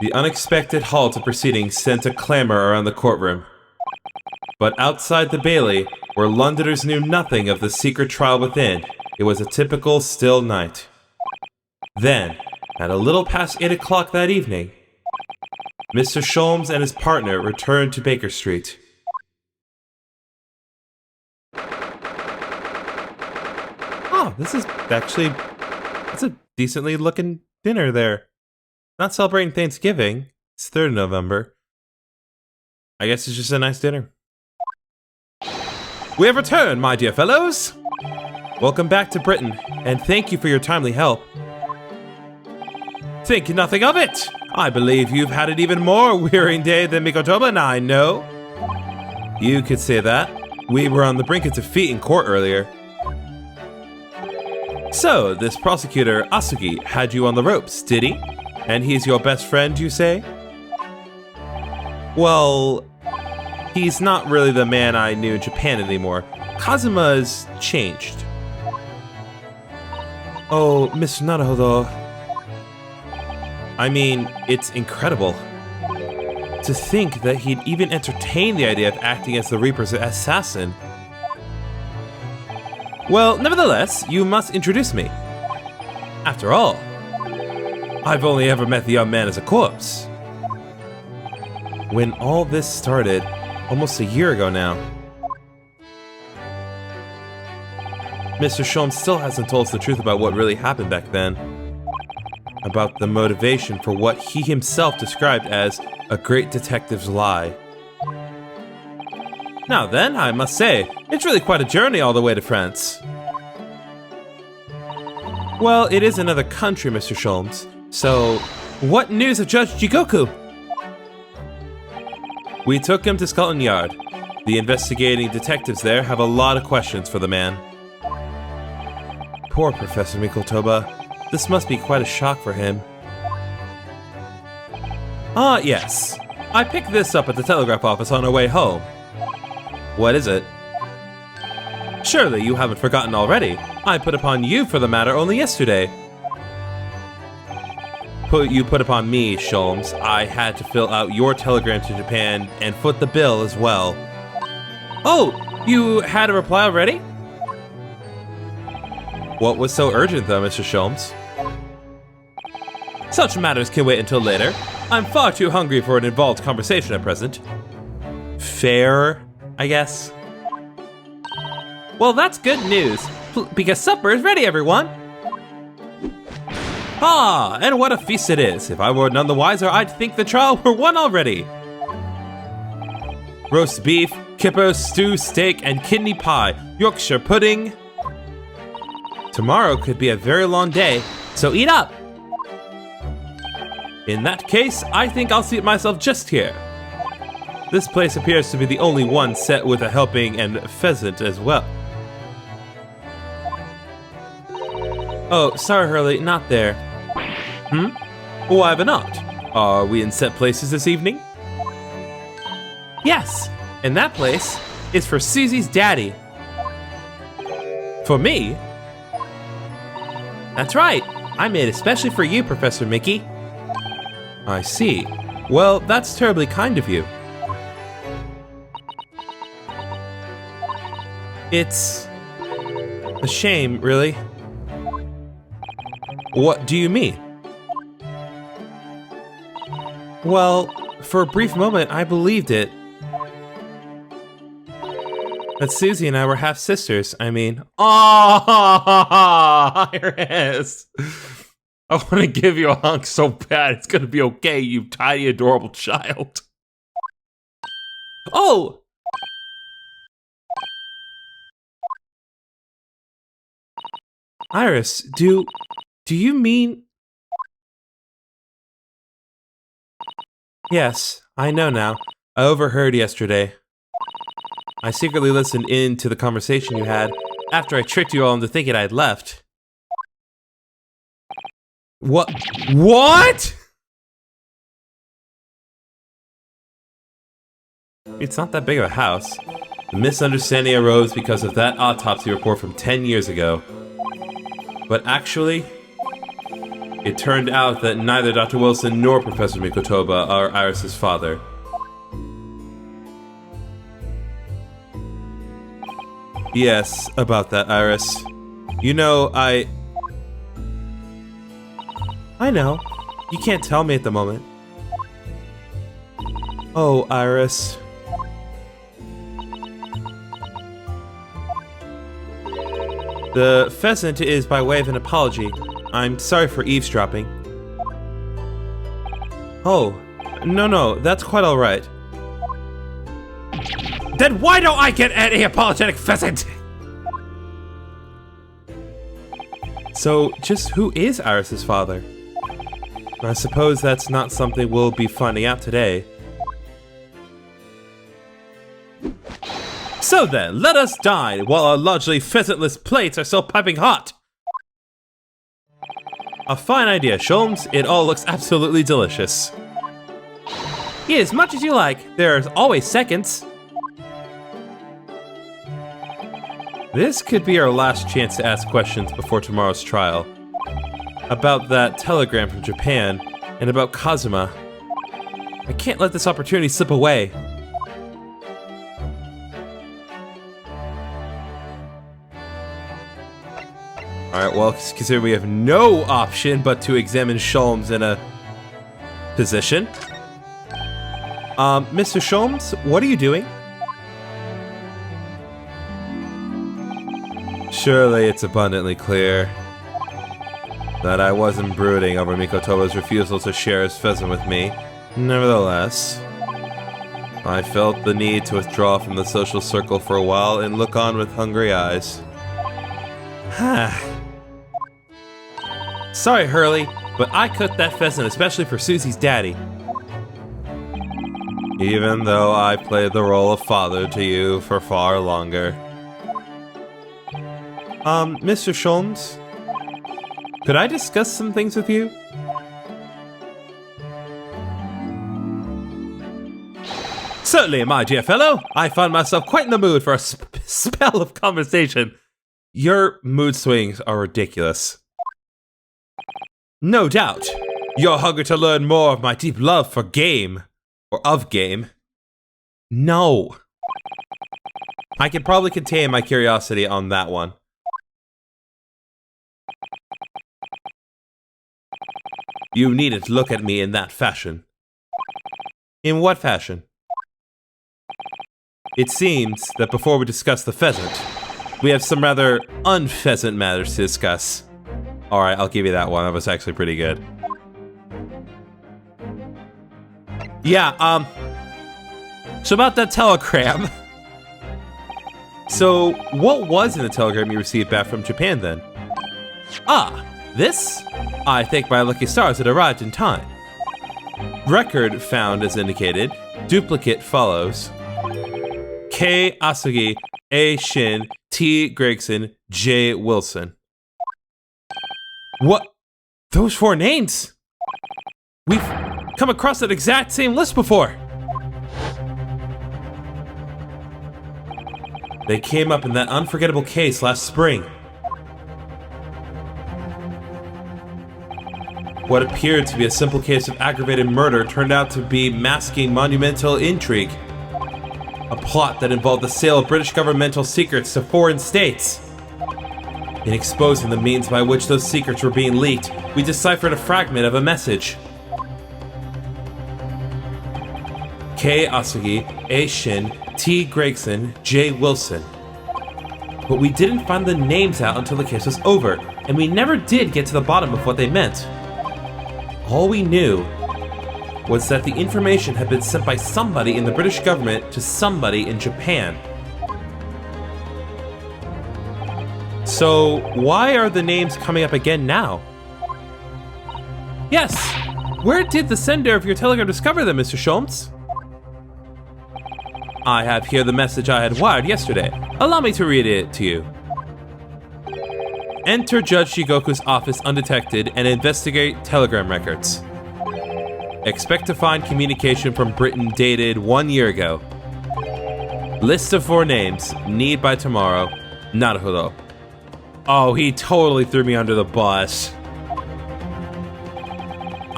The unexpected halt of proceedings sent a clamor around the courtroom. But outside the Bailey, where Londoners knew nothing of the secret trial within, it was a typical still night. Then, at a little past 8 o'clock that evening, Mr. Sholmes and his partner returned to Baker Street. Oh, this is actually... It's a decently looking dinner there. Not celebrating Thanksgiving. It's 3rd of November. I guess it's just a nice dinner. We have returned, my dear fellows! Welcome back to Britain, and thank you for your timely help. Think nothing of it! I believe you've had an even more wearying day than Mikotoba and I know. You could say that. We were on the brink of defeat in court earlier. So, this prosecutor, Asugi, had you on the ropes, did he? And he's your best friend, you say? Well, he's not really the man I knew in Japan anymore. Kazuma's changed. Oh, Mr. Naruhodo. I mean, it's incredible. To think that he'd even entertain the idea of acting as the Reaper's assassin. Well, nevertheless, you must introduce me. After all, I've only ever met the young man as a corpse. When all this started, almost a year ago now. Mr. Sholmes still hasn't told us the truth about what really happened back then. About the motivation for what he himself described as a great detective's lie. Now then, I must say, it's really quite a journey all the way to France. Well, it is another country, Mr. Sholmes. So, what news of Judge Jigoku? We took him to Scotland Yard. The investigating detectives there have a lot of questions for the man. Poor Professor Mikotoba. This must be quite a shock for him. Ah, yes. I picked this up at the telegraph office on our way home. What is it? Surely you haven't forgotten already. I put upon you for the matter only yesterday. You put upon me, Sholmes. I had to fill out your telegram to Japan and foot the bill as well. Oh, you had a reply already? What was so urgent though, Mr. Sholmes? Such matters can wait until later. I'm far too hungry for an involved conversation at present. Fair, I guess. Well, that's good news, because supper is ready, everyone! Ah, and what a feast it is! If I were none the wiser, I'd think the trial were won already! Roast beef, kipper, stew, steak, and kidney pie, Yorkshire pudding... Tomorrow could be a very long day, so eat up! In that case, I think I'll seat myself just here. This place appears to be the only one set with a helping and pheasant as well. Oh, sorry, Hurley, not there. Why not? Are we in set places this evening? Yes, and that place is for Susie's daddy. For me? That's right. I made especially for you, Professor Mickey. I see. Well, that's terribly kind of you. It's a shame, really. What do you mean? Well, for a brief moment, I believed it. That Susie and I were half-sisters, I mean. Oh, Iris! I want to give you a hunk so bad, it's gonna be okay, you tiny, adorable child. Oh! Iris, do you mean... Yes, I know now. I overheard yesterday. I secretly listened in to the conversation you had after I tricked you all into thinking I'd left. What? What? It's not that big of a house. The misunderstanding arose because of that autopsy report from 10 years ago. But actually, It turned out that neither Dr. Wilson nor Professor Mikotoba are Iris's father. Yes, about that, Iris. You know, I know. You can't tell me at the moment. Oh, Iris. The pheasant is by way of an apology. I'm sorry for eavesdropping. Oh, no, that's quite alright. Then why don't I get any apologetic pheasant? So, just who is Iris's father? I suppose that's not something we'll be finding out today. So then, let us dine while our largely pheasantless plates are still piping hot. A fine idea, Sholmes. It all looks absolutely delicious. Eat as much as you like. There's always seconds. This could be our last chance to ask questions before tomorrow's trial. About that telegram from Japan, and about Kazuma. I can't let this opportunity slip away. Alright, well, consider we have no option but to examine Sholmes in a position. Mr. Sholmes, what are you doing? Surely it's abundantly clear that I wasn't brooding over Mikotoba's refusal to share his pheasant with me. Nevertheless, I felt the need to withdraw from the social circle for a while and look on with hungry eyes. Sorry, Hurley, but I cooked that pheasant especially for Susie's daddy. Even though I played the role of father to you for far longer. Mr. Sholmes, could I discuss some things with you? Certainly, my dear fellow. I find myself quite in the mood for a spell of conversation. Your mood swings are ridiculous. No doubt. You're hungry to learn more of my deep love for game. Or of game. No. I can probably contain my curiosity on that one. You needn't look at me in that fashion. In what fashion? It seems that before we discuss the pheasant, we have some rather unpheasant matters to discuss. Alright, I'll give you that one. That was actually pretty good. Yeah, so about that telegram. So, what was in the telegram you received back from Japan then? Ah, this? I think my lucky stars had arrived in time. Record found as indicated. Duplicate follows. K. Asugi, A. Shin, T. Gregson, J. Wilson. What? Those 4 names? We've come across that exact same list before. They came up in that unforgettable case last spring. What appeared to be a simple case of aggravated murder turned out to be masking monumental intrigue. A plot that involved the sale of British governmental secrets to foreign states. In exposing the means by which those secrets were being leaked, we deciphered a fragment of a message. K. Asugi, A. Shin, T. Gregson, J. Wilson. But we didn't find the names out until the case was over, and we never did get to the bottom of what they meant. All we knew was that the information had been sent by somebody in the British government to somebody in Japan. So, why are the names coming up again now? Yes! Where did the sender of your telegram discover them, Mr. Sholmes? I have here the message I had wired yesterday. Allow me to read it to you. Enter Judge Shigoku's office undetected and investigate telegram records. Expect to find communication from Britain dated 1 year ago. List of 4 names. Need by tomorrow. Naruhodo. Oh, he totally threw me under the bus.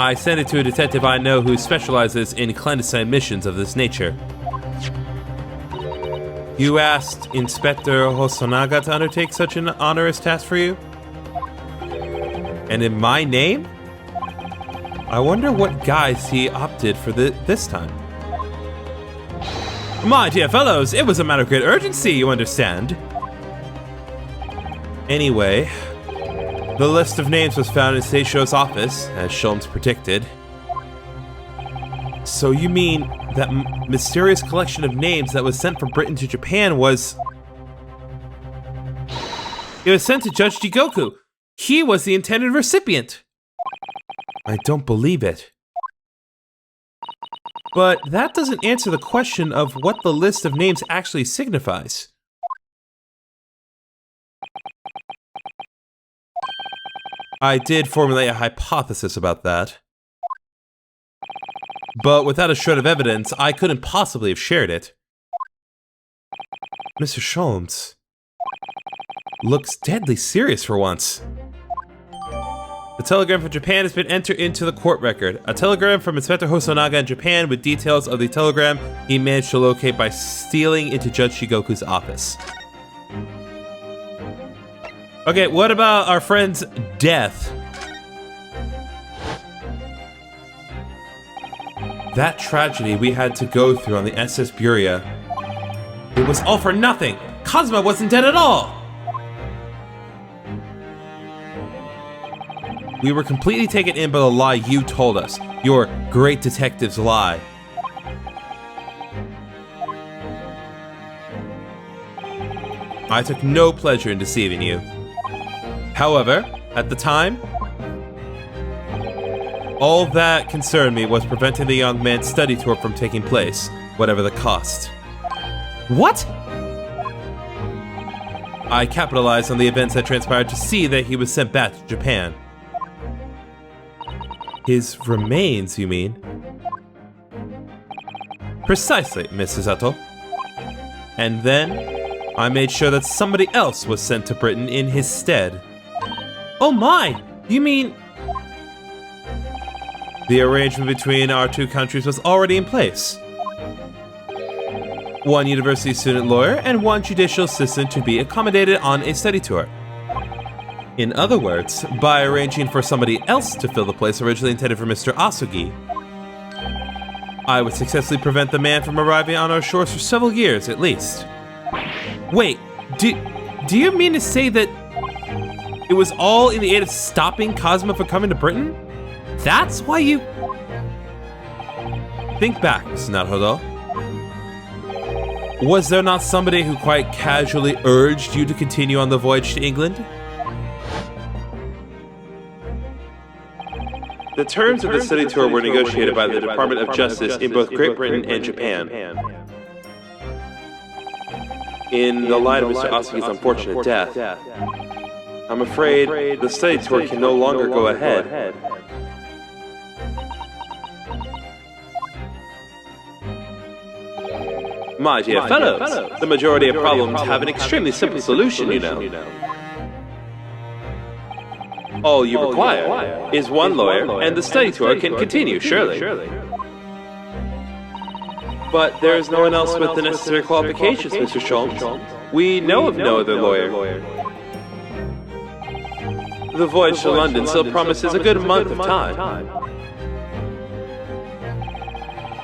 I sent it to a detective I know who specializes in clandestine missions of this nature. You asked Inspector Hosonaga to undertake such an onerous task for you? And in my name? I wonder what guise he opted for this time. My dear fellows, it was a matter of great urgency, you understand. Anyway, the list of names was found in Seisho's office, as Sholmes predicted. So you mean that mysterious collection of names that was sent from Britain to Japan was... It was sent to Judge Jigoku. He was the intended recipient. I don't believe it. But that doesn't answer the question of what the list of names actually signifies. I did formulate a hypothesis about that. But without a shred of evidence, I couldn't possibly have shared it. Mr. Sholmes looks deadly serious for once. The telegram from Japan has been entered into the court record. A telegram from Inspector Hosonaga in Japan with details of the telegram he managed to locate by stealing into Judge Shigoku's office. Okay, what about our friend's death? That tragedy we had to go through on the SS Buria. It was all for nothing. Kazuma wasn't dead at all. We were completely taken in by the lie you told us. Your great detective's lie. I took no pleasure in deceiving you. However, at the time, all that concerned me was preventing the young man's study tour from taking place, whatever the cost. What? I capitalized on the events that transpired to see that he was sent back to Japan. His remains, you mean? Precisely, Mrs. Sato. And then, I made sure that somebody else was sent to Britain in his stead. Oh my! You mean... The arrangement between our two countries was already in place. One university student lawyer and one judicial assistant to be accommodated on a study tour. In other words, by arranging for somebody else to fill the place originally intended for Mr. Asugi, I would successfully prevent the man from arriving on our shores for several years at least. Wait, do you mean to say that it was all in the aid of stopping Kazuma from coming to Britain? That's why you... Think back, Naruhodo. Was there not somebody who quite casually urged you to continue on the voyage to England? The terms of the study tour were negotiated by the Department of Justice in both Great Britain and Japan. In the light of Mr. Asugi's unfortunate death, I'm afraid the study tour can no longer go ahead. My dear fellows, the majority of problems have an extremely simple solution, you know. All you require is one lawyer, and the study tour can continue, surely. But there is no one else with the necessary qualifications, Mr. Sholmes. We know of no other lawyer. The voyage to London still promises a good month of time.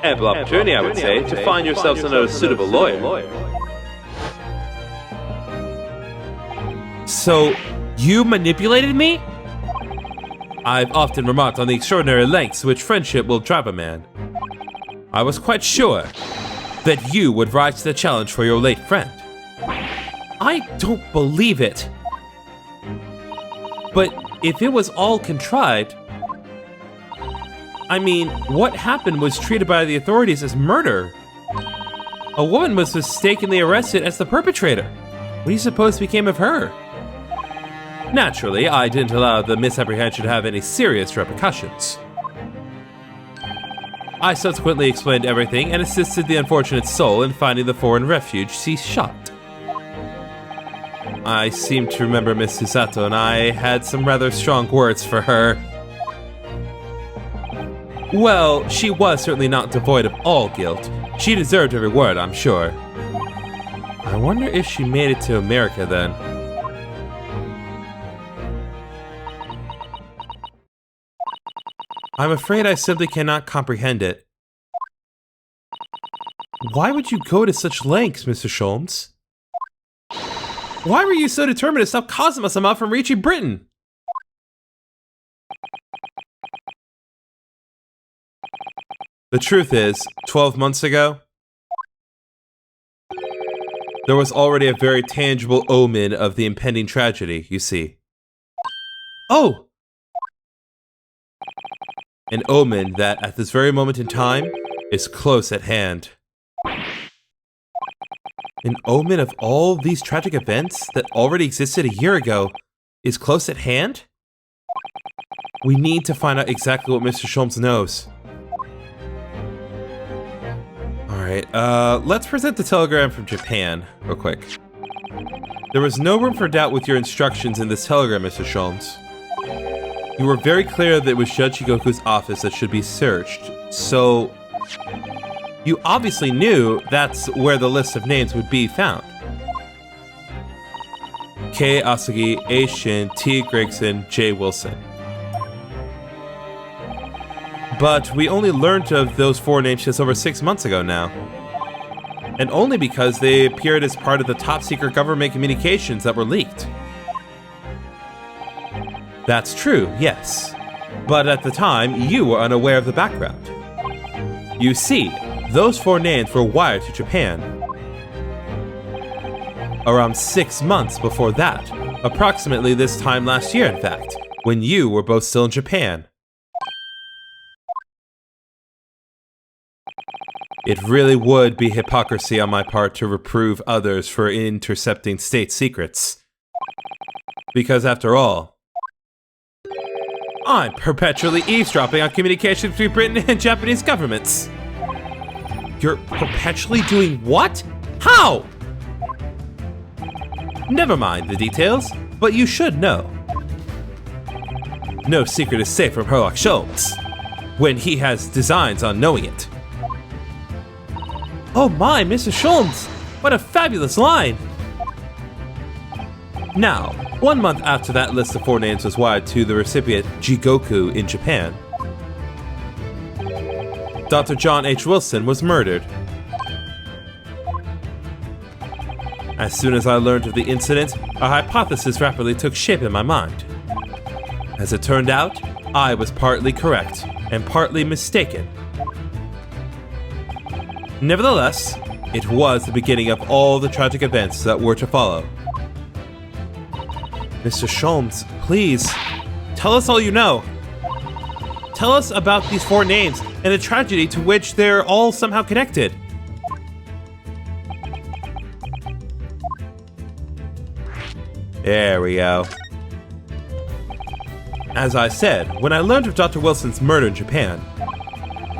Ample opportunity, I would say, to find yourselves another suitable lawyer. So, you manipulated me? I've often remarked on the extraordinary lengths to which friendship will drive a man. I was quite sure that you would rise to the challenge for your late friend. I don't believe it. But if it was all contrived, I mean, what happened was treated by the authorities as murder. A woman was mistakenly arrested as the perpetrator. What do you suppose became of her? Naturally, I didn't allow the misapprehension to have any serious repercussions. I subsequently explained everything and assisted the unfortunate soul in finding the foreign refuge she shot. I seem to remember Miss Susato and I had some rather strong words for her. Well, she was certainly not devoid of all guilt. She deserved every word, I'm sure. I wonder if she made it to America then. I'm afraid I simply cannot comprehend it. Why would you go to such lengths, Mr. Sholmes? Why were you so determined to stop Kazuma-sama from reaching Britain? The truth is, 12 months ago, there was already a very tangible omen of the impending tragedy, you see. Oh! An omen that, at this very moment in time, is close at hand. An omen of all these tragic events that already existed a year ago is close at hand? We need to find out exactly what Mr. Sholmes knows. Alright, let's present the telegram from Japan, real quick. There was no room for doubt with your instructions in this telegram, Mr. Sholmes. You were very clear that it was Judge Higoku's office that should be searched, so... You obviously knew that's where the list of names would be found. K. Asagi, A. Shin, T. Gregson, J. Wilson. But we only learned of those 4 names just over 6 months ago now. And only because they appeared as part of the top-secret government communications that were leaked. That's true, yes. But at the time, you were unaware of the background. You see, those 4 names were wired to Japan. Around 6 months before that, approximately this time last year in fact, when you were both still in Japan. It really would be hypocrisy on my part to reprove others for intercepting state secrets. Because after all, I'm perpetually eavesdropping on communications between Britain and Japanese governments. You're perpetually doing what? How? Never mind the details, but you should know. No secret is safe from Herlock Sholmes, when he has designs on knowing it. Oh my, Mr. Sholmes! What a fabulous line! Now, 1 month after that list of 4 names was wired to the recipient Jigoku in Japan, Dr. John H. Wilson was murdered. As soon as I learned of the incident, a hypothesis rapidly took shape in my mind. As it turned out, I was partly correct and partly mistaken. Nevertheless, it was the beginning of all the tragic events that were to follow. Mr. Sholmes, please, tell us all you know. Tell us about these 4 names and the tragedy to which they're all somehow connected. There we go. As I said, when I learned of Dr. Wilson's murder in Japan,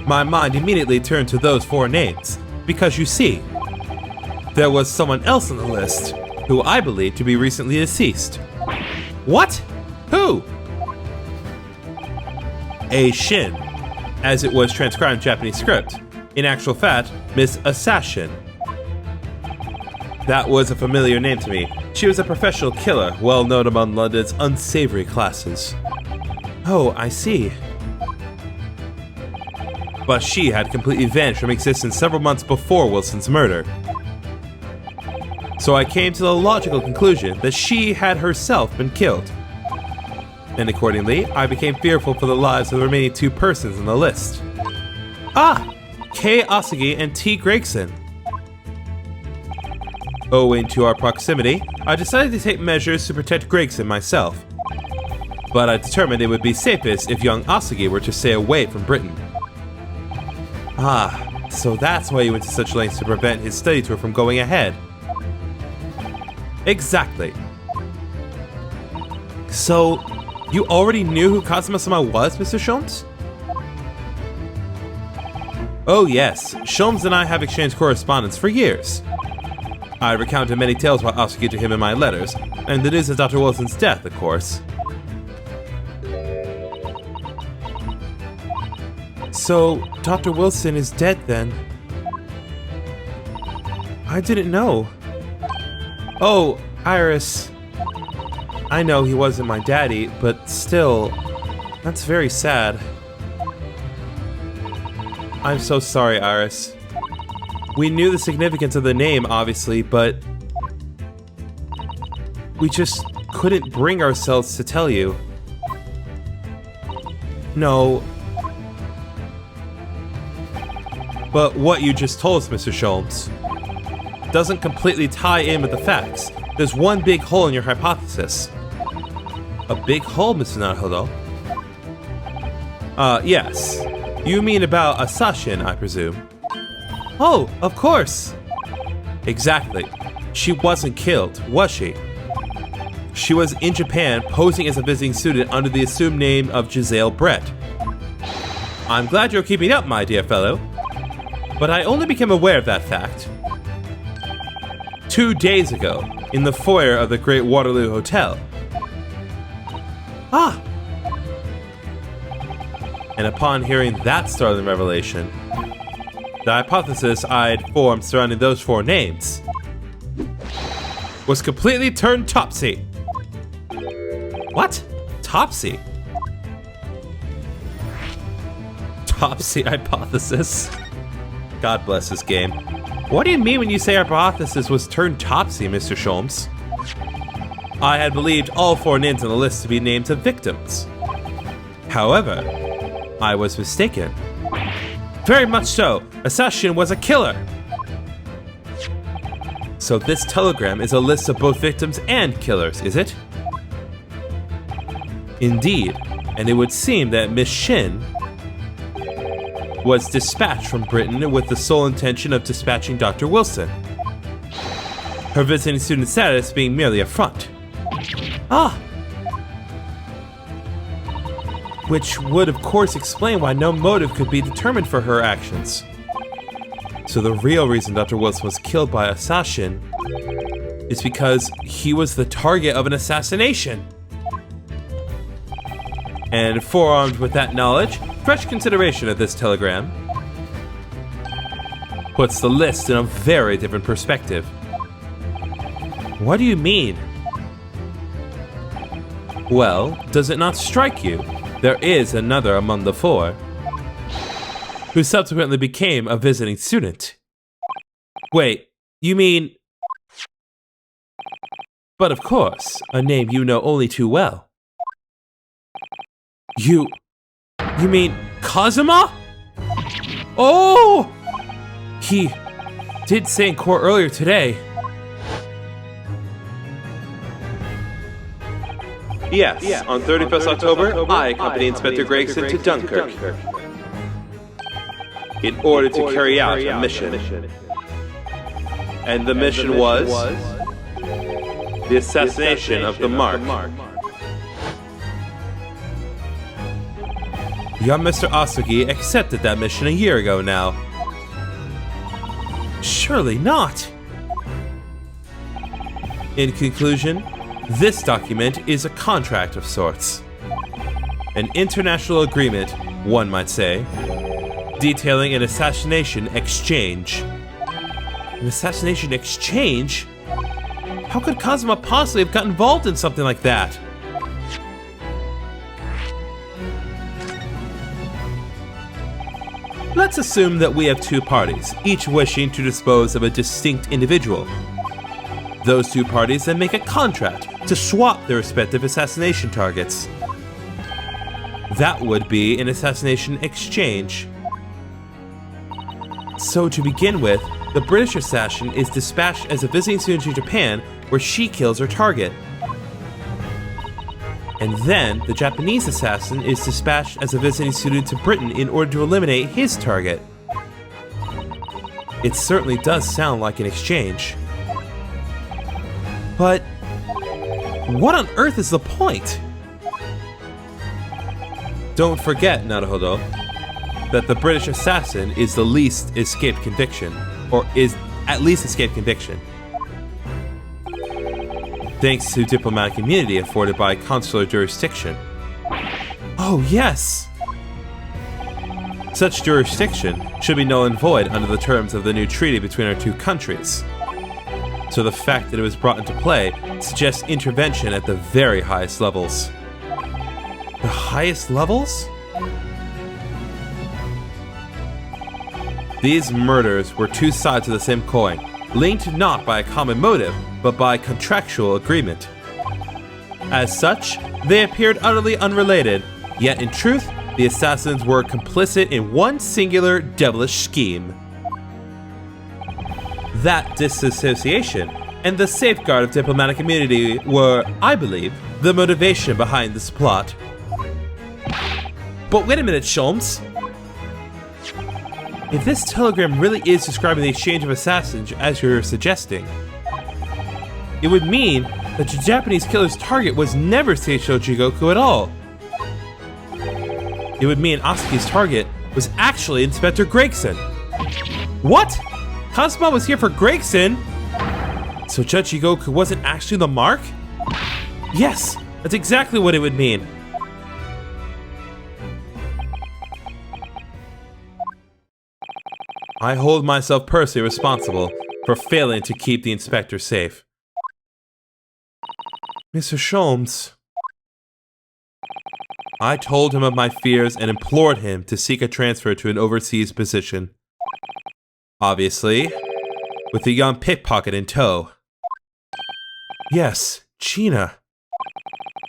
my mind immediately turned to those 4 names, because you see, there was someone else on the list who I believe to be recently deceased. What? Who? A. Shin, as it was transcribed in Japanese script. In actual fact, Miss Assassin. That was a familiar name to me. She was a professional killer, well known among London's unsavory classes. Oh, I see. But she had completely vanished from existence several months before Wilson's murder. So I came to the logical conclusion that she had herself been killed. And accordingly, I became fearful for the lives of the remaining 2 persons on the list. Ah! K. Asagi and T. Gregson. Owing to our proximity, I decided to take measures to protect Gregson myself. But I determined it would be safest if young Asagi were to stay away from Britain. Ah, so that's why you went to such lengths to prevent his study tour from going ahead. Exactly. So, you already knew who Kazuma-sama was, Mr. Sholmes? Oh yes, Sholmes and I have exchanged correspondence for years. I recounted many tales about Asagi to him in my letters, and the news of Dr. Wilson's death, of course. So, Dr. Wilson is dead then? I didn't know. Oh, Iris. I know he wasn't my daddy, but still, that's very sad. I'm so sorry, Iris. We knew the significance of the name, obviously, but we just couldn't bring ourselves to tell you. No. But what you just told us, Mr. Sholmes, doesn't completely tie in with the facts. There's one big hole in your hypothesis. A big hole, Mr. Naruhodo? Yes. You mean about Assassin, I presume? Oh, of course! Exactly. She wasn't killed, was she? She was in Japan, posing as a visiting student under the assumed name of Giselle Brett. I'm glad you're keeping up, my dear fellow. But I only became aware of that fact 2 days ago, in the foyer of the Great Waterloo Hotel. Ah! And upon hearing that startling revelation, the hypothesis I'd formed surrounding those 4 names was completely turned topsy. What? Topsy? Topsy hypothesis? God bless this game. What do you mean when you say our hypothesis was turned topsy, Mr. Sholmes? I had believed all 4 names on the list to be names of victims. However, I was mistaken. Very much so. Assassin was a killer. So this telegram is a list of both victims and killers, is it? Indeed, and it would seem that Miss Shin was dispatched from Britain with the sole intention of dispatching Dr. Wilson. Her visiting student status being merely a front. Ah! Which would of course explain why no motive could be determined for her actions. So the real reason Dr. Wilson was killed by Assassin is because he was the target of an assassination. And forearmed with that knowledge, fresh consideration of this telegram puts the list in a very different perspective. What do you mean? Well, does it not strike you there is another among the 4 who subsequently became a visiting student? Wait, you mean... But of course, a name you know only too well. You mean Kazuma? Oh! He did say in court earlier today. Yes, on 31st October, I accompanied Inspector Gregson to Dunkirk in order to carry out a mission. And the mission was the assassination of the Mark. Young Mr. Asugi accepted that mission a year ago now. Surely not! In conclusion, this document is a contract of sorts. An international agreement, one might say, detailing an assassination exchange. An assassination exchange? How could Kazuma possibly have got involved in something like that? Let's assume that we have 2 parties, each wishing to dispose of a distinct individual. Those 2 parties then make a contract to swap their respective assassination targets. That would be an assassination exchange. So to begin with, the British assassin is dispatched as a visiting student to Japan, where she kills her target. And then, the Japanese assassin is dispatched as a visiting student to Britain in order to eliminate his target. It certainly does sound like an exchange. But what on earth is the point? Don't forget, Naruhodo, that the British assassin is the least escaped conviction, or is at least escaped conviction, thanks to diplomatic immunity afforded by consular jurisdiction. Oh yes! Such jurisdiction should be null and void under the terms of the new treaty between our two countries. So the fact that it was brought into play suggests intervention at the very highest levels. The highest levels? These murders were two sides of the same coin, linked not by a common motive, but by contractual agreement. As such, they appeared utterly unrelated, yet in truth, the assassins were complicit in one singular devilish scheme. That disassociation and the safeguard of diplomatic immunity were, I believe, the motivation behind this plot. But wait a minute, Sholmes. If this telegram really is describing the exchange of assassins as you're suggesting, it would mean that the Japanese killer's target was never Seisho Jigoku at all. It would mean Asaki's target was actually Inspector Gregson. What? Kazuma was here for Gregson? So Judge Jigoku wasn't actually the mark? Yes, that's exactly what it would mean. I hold myself personally responsible for failing to keep the inspector safe. Mr. Sholmes. I told him of my fears and implored him to seek a transfer to an overseas position. Obviously, with the young pickpocket in tow. Yes, Gina.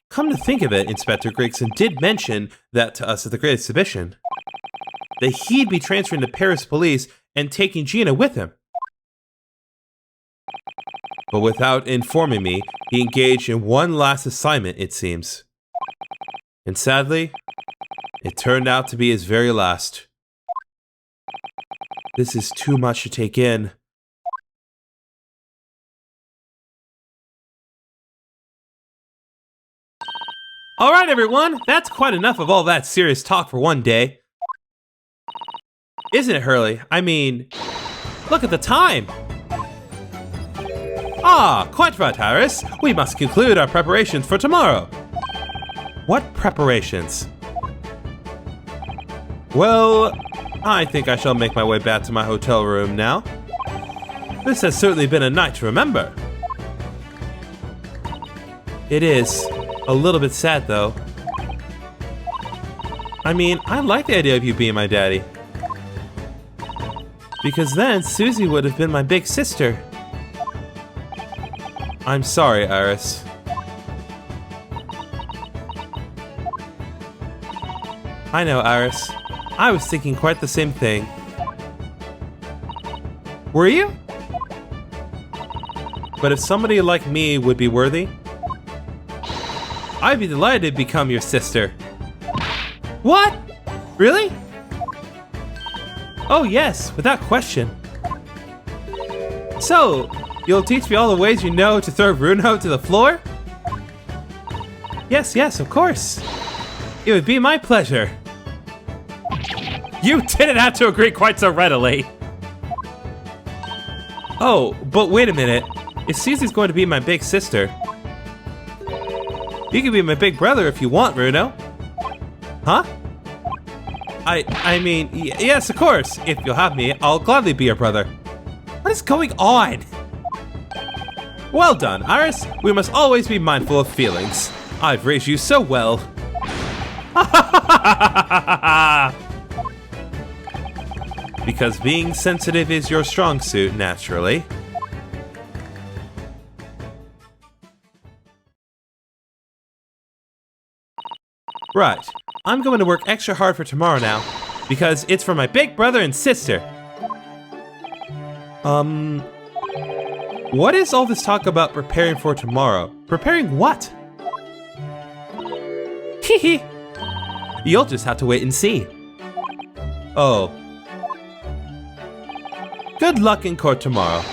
Come to think of it, Inspector Gregson did mention that to us at the Great Exhibition. That he'd be transferring to Paris police and taking Gina with him. But without informing me, he engaged in one last assignment, it seems. And sadly, it turned out to be his very last. This is too much to take in. Alright everyone, that's quite enough of all that serious talk for one day. Isn't it, Hurley? I mean, look at the time! Ah, quite right, Harris. We must conclude our preparations for tomorrow. What preparations? Well, I think I shall make my way back to my hotel room now. This has certainly been a night to remember. It is. A little bit sad, though. I mean, I like the idea of you being my daddy. Because then, Susie would have been my big sister. I'm sorry, Iris. I know, Iris. I was thinking quite the same thing. Were you? But if somebody like me would be worthy, I'd be delighted to become your sister. What? Really? Oh yes, without question. So, you'll teach me all the ways you know to throw Runo to the floor? Yes, of course. It would be my pleasure. You didn't have to agree quite so readily. Oh, but wait a minute. If Susie's going to be my big sister, you can be my big brother if you want, Runo. Huh? I mean, yes, of course. If you'll have me, I'll gladly be your brother. What is going on? Well done, Iris. We must always be mindful of feelings. I've raised you so well. Because being sensitive is your strong suit, naturally. Right. I'm going to work extra hard for tomorrow now, because it's for my big brother and sister. What is all this talk about preparing for tomorrow? Preparing what? Hehe. You'll just have to wait and see. Oh. Good luck in court tomorrow.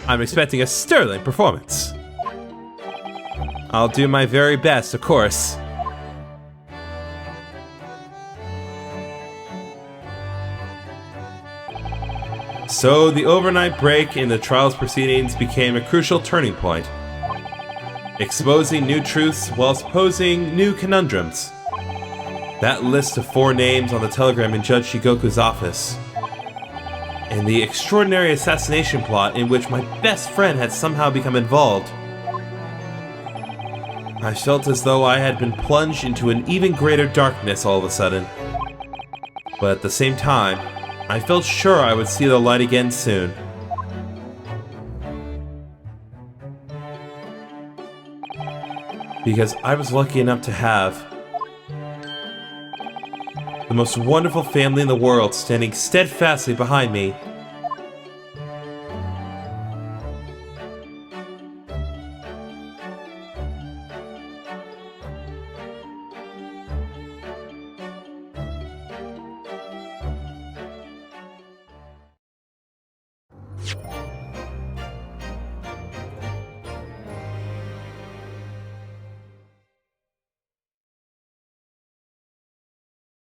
I'm expecting a sterling performance. I'll do my very best, of course. So the overnight break in the trial's proceedings became a crucial turning point, exposing new truths whilst posing new conundrums. that list of 4 names on the telegram in Judge Shigoku's office, and the extraordinary assassination plot in which my best friend had somehow become involved, I felt as though I had been plunged into an even greater darkness all of a sudden. But at the same time, I felt sure I would see the light again soon. Because I was lucky enough to have the most wonderful family in the world standing steadfastly behind me